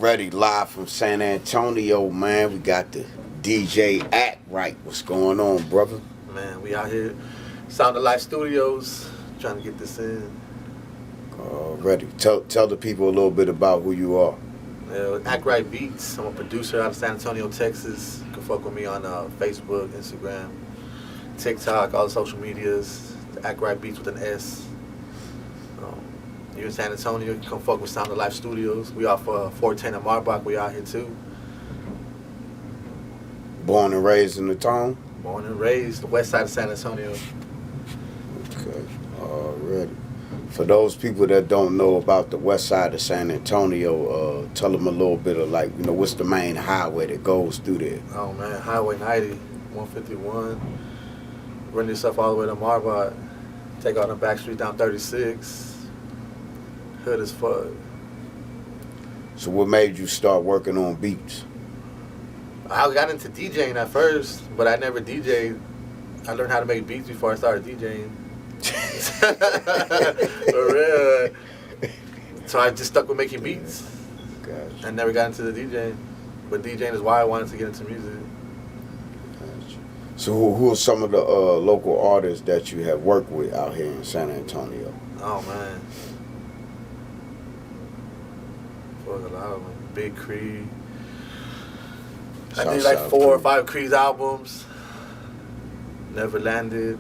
Already live from San Antonio, man. We got the DJ Akrite. What's going on, brother? Man, we out here, Sound of Life Studios, trying to get this in. Already. Tell the people a little bit about who you are. Akrite Beats. I'm a producer out of San Antonio, Texas. You can fuck with me on Facebook, Instagram, TikTok, all the social medias. Akrite Beats with an S. You're in San Antonio, you can come fuck with Sound of Life Studios. We off 410 at Marbach. We out here too. Born and raised in the town? Born and raised, the west side of San Antonio. Okay, already. For those people that don't know about the west side of San Antonio, tell them a little bit of what's the main highway that goes through there? Oh man, Highway 90, 151. Run yourself all the way to Marbach. Take out the back street down 36. Hood as fuck. So what made you start working on beats? I got into DJing at first, but I never DJed. I learned how to make beats before I started DJing. For real. So I just stuck with making beats. Gotcha. I never got into the DJing. But DJing is why I wanted to get into music. Gotcha. So who are some of the local artists that you have worked with out here in San Antonio? Oh man. A lot of them. Big Creed. I did like 4 or 5 Creed's albums. Never Landed.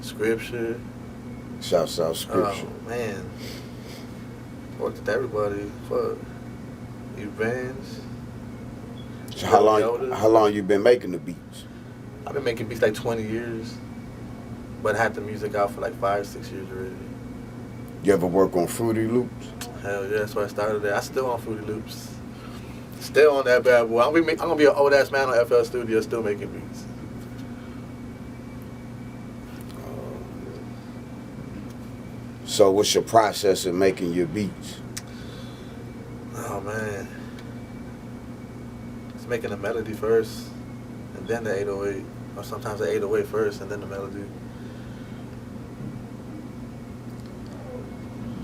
Scripture. South Scripture. Oh man. Worked with everybody. Fuck. Revenge. So how long you been making the beats? I've been making beats like 20 years. But I had the music out for like 5, 6 years already. You ever work on Fruity Loops? Hell yeah, that's where I started there. I still on Fruity Loops. Still on that bad boy. I'm gonna be an old ass man on FL Studio, still making beats. So what's your process in making your beats? Oh man, it's making a melody first, and then the 808, or sometimes the 808 first, and then the melody.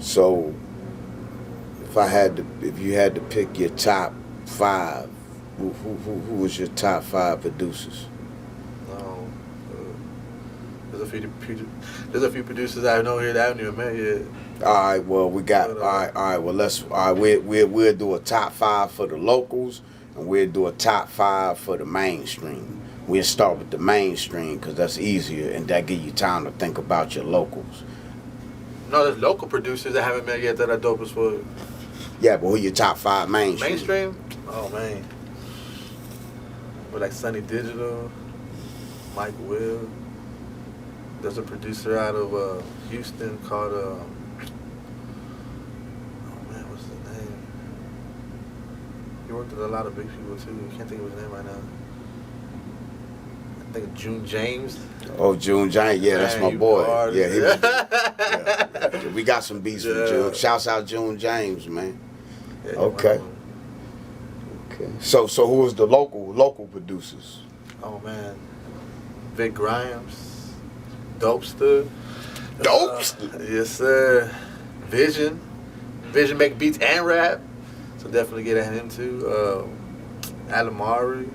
So if you had to pick your top 5, who was your top 5 producers? There's a few producers I know here that I haven't even met yet. All right, well we got all right. Well we'll do a top 5 for the locals, and we'll do a top 5 for the mainstream. We'll start with the mainstream because that's easier, and that give you time to think about your locals. No, there's local producers I haven't met yet that are dope as fuck. Yeah, but who your top 5 mainstream? Mainstream? Oh man. With like Sunny Digital, Mike Will. There's a producer out of Houston called oh man, what's his name? He worked with a lot of big people too. I can't think of his name right now. I think June James. Oh, June James, yeah, that's my boy. Hard. Yeah, yeah. We got some beats with June. Shouts out June James, man. Yeah, okay. So who was the local producers? Oh man, Vic Grimes, Dopester. Yes sir. Vision make beats and rap, so definitely get at him too. Alamari.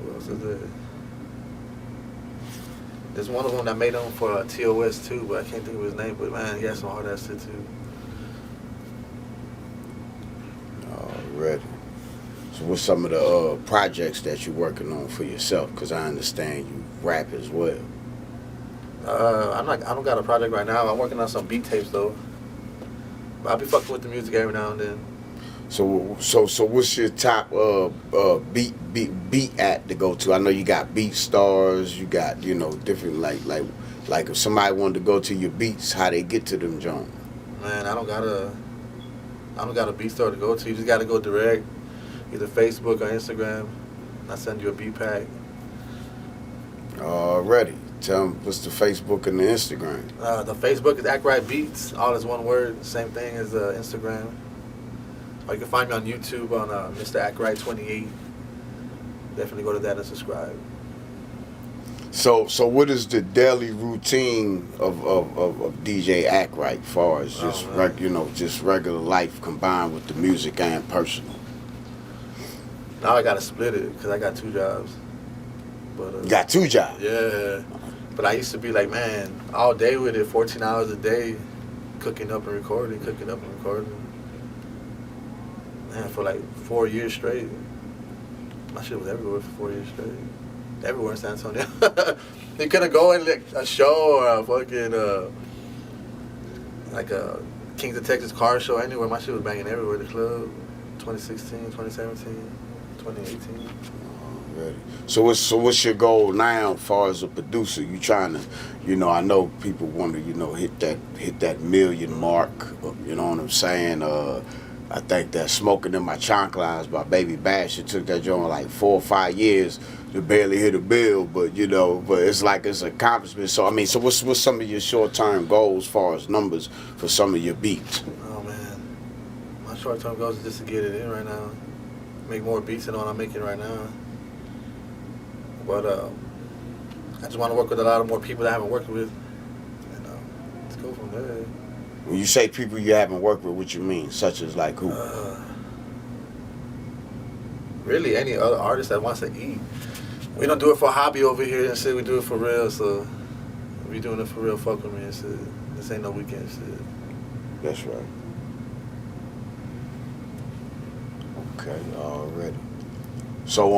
Who else is there? There's one of them that made them for TOS too, but I can't think of his name. But man, he has some hard ass shit too. Already. So what's some of the projects that you're working on for yourself? Because I understand you rap as well. I don't got a project right now. I'm working on some beat tapes though. But I'll be fucking with the music every now and then. So what's your top beat act to go to? I know you got Beat Stars, you got different like if somebody wanted to go to your beats, how they get to them, John? Man, I don't got a beat store to go to. You just gotta go direct, either Facebook or Instagram. I send you a beat pack. Already. Tell them what's the Facebook and the Instagram. The Facebook is Akrite Beats, all is one word. Same thing as Instagram. Or you can find me on YouTube on Mr. Akrite 28. Definitely go to that and subscribe. So what is the daily routine of DJ Akrite, far as just just regular life combined with the music and personal? Now I gotta split it because I got 2 jobs. But You got 2 jobs. Yeah, but I used to be like, man, all day with it, 14 hours a day, cooking up and recording. Man, for like 4 years straight. My shit was everywhere for 4 years straight. Everywhere in San Antonio. You couldn't go in like a show or a fucking like a Kings of Texas car show anywhere. My shit was banging everywhere. The club, 2016, 2017, 2018. Already. So what's your goal now, as far as a producer? You trying to, I know people want to, hit that million mark. You know what I'm saying? I think that Smoking in My Chanclas by Baby Bash, it took that joint like 4 or 5 years to barely hit a bill, but it's like it's an accomplishment. So so what's some of your short-term goals as far as numbers for some of your beats? Oh man, my short-term goals is just to get it in right now, make more beats than what I'm making right now. But I just want to work with a lot of more people that I haven't worked with, and let's go from there. When you say people you haven't worked with, what you mean? Such as like who? Really, any other artist that wants to eat. We don't do it for a hobby over here and shit. We do it for real. So if we doing it for real, fuck with me and shit. This ain't no weekend shit. That's right. Okay, already. So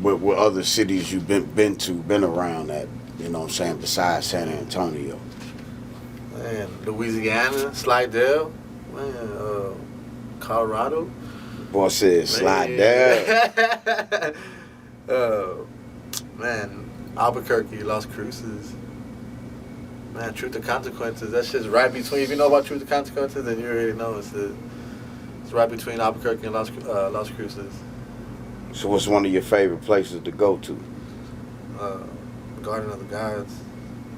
what other cities you been around at? You know what I'm saying, besides San Antonio? Man, Louisiana, Slidell, man, Colorado. Boy said Slidell. Man, Albuquerque, Las Cruces. Man, Truth to Consequences. That shit's right between. If you know about Truth to Consequences, then you already know it's right between Albuquerque and Las Cruces. So what's one of your favorite places to go to? Garden of the Gods.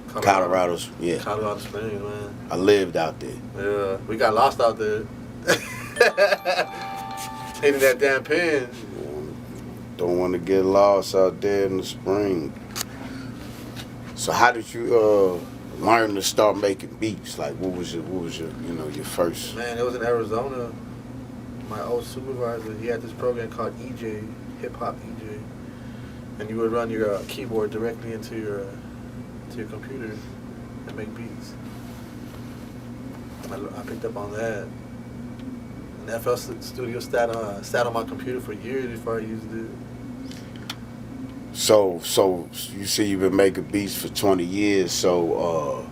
Colorado's, yeah. Colorado Springs, man. I lived out there. Yeah, we got lost out there. Hitting that damn pin. Don't want to get lost out there in the spring. So how did you learn to start making beats? Like what was your your first? Man, it was in Arizona. My old supervisor, he had this program called EJ, Hip Hop EJ, and you would run your keyboard directly into your computer and make beats. I picked up on that. And FL Studio sat on my computer for years before I used it. So you say you've been making beats for 20 years. So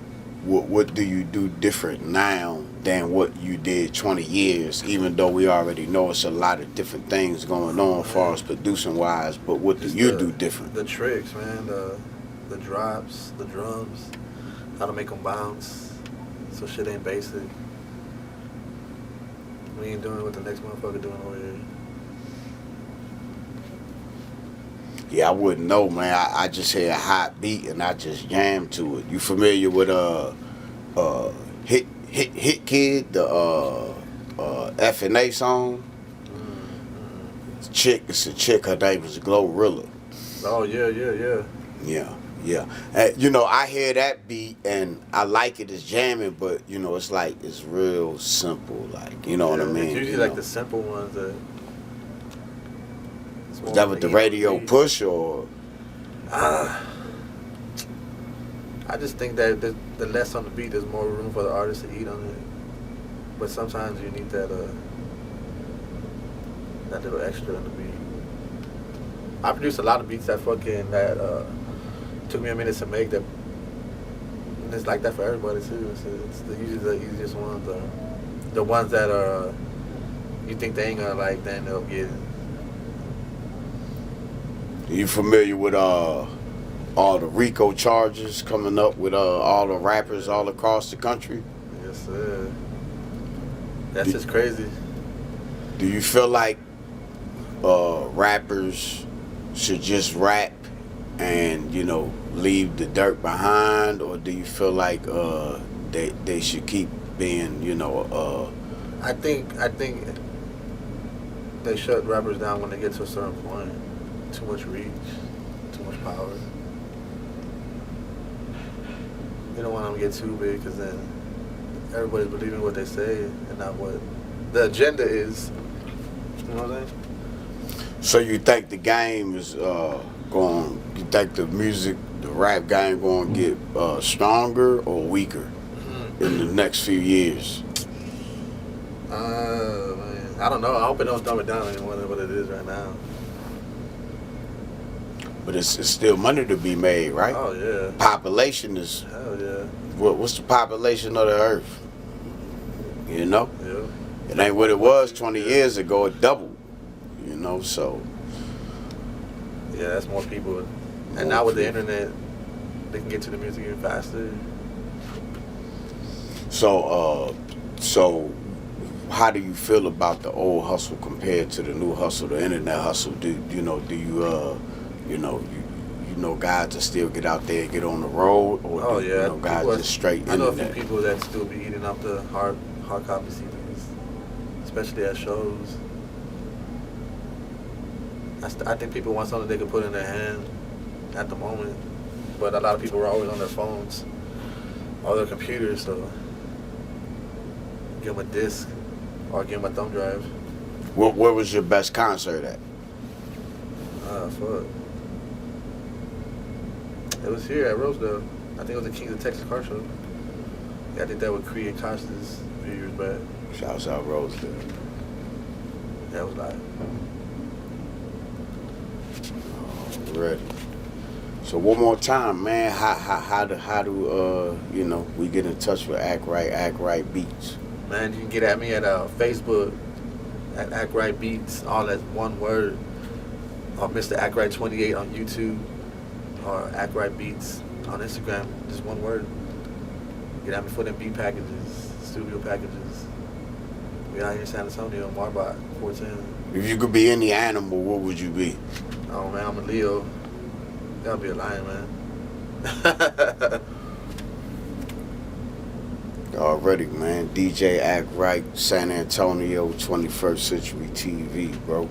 what do you do different now than what you did 20 years? Even though we already know it's a lot of different things going on as far as producing wise, but what do you do different? The tricks, man. The drops, the drums, how to make them bounce, so shit ain't basic. We ain't doing what the next motherfucker doing over here. Yeah, I wouldn't know, man. I just hear a hot beat and I just jam to it. You familiar with Hit Kid, the F&A song? Mm-hmm. It's a chick, her name is Glorilla. Oh yeah. Yeah. I hear that beat and I like it as jamming, but it's like it's real simple, like what I mean. It's usually like the simple ones that. Is that what the radio push or? I just think that the less on the beat, there's more room for the artist to eat on it. But sometimes you need that little extra on the beat. I produced a lot of beats that took me a minute to make that. And it's like that for everybody too. It's usually the easiest ones. The ones that are you think they ain't gonna like, then they'll get it. You familiar with all the RICO charges coming up with all the rappers all across the country? Yes, sir. That's just crazy. Do you feel like rappers should just rap and leave the dirt behind, or do you feel like they should keep being I think they shut rappers down when they get to a certain point. Too much reach, too much power. You don't want them to get too big because then everybody's believing what they say and not what the agenda is. You know what I'm saying? So you think the game is going? You think the music, the rap game, going to get stronger or weaker in the next few years? Man, I don't know. I hope it don't dumb it down any more than what it is right now. But it's still money to be made, right? Oh yeah. Population is. Hell yeah. What's the population of the earth? You know? Yeah. It ain't what it was 20 years ago. It doubled. You know, so. Yeah, that's more people. And now with the internet, they can get to the music even faster. So how do you feel about the old hustle compared to the new hustle, the internet hustle? Do you know guys that still get out there and get on the road, or yeah, you know guys just straight internet? I know a few people that still be eating up the hard copy CDs, especially at shows. I think people want something they can put in their hand at the moment, but a lot of people are always on their phones or their computers, so give them a disc or give them a thumb drive. Where was your best concert at? Fuck. It was here at Rosedale. I think it was the Kings of Texas car show. Yeah, I did that with Cree and Costas a few years back. Shouts out Rosedale. That was live. Ready. So one more time, man. How do we get in touch with Akrite Beats? Man, you can get at me at Facebook at Akrite Beats, all that's one word, or Mr. Akrite 28 on YouTube, or Akrite Beats on Instagram, just one word. Get at me for them beat packages, studio packages. We out here in San Antonio, Marbach, 410. If you could be any animal, what would you be? Oh man, I'm a Leo. Gotta be a lion, man. Already, man. DJ Akrite, San Antonio, 21st Century TV, bro.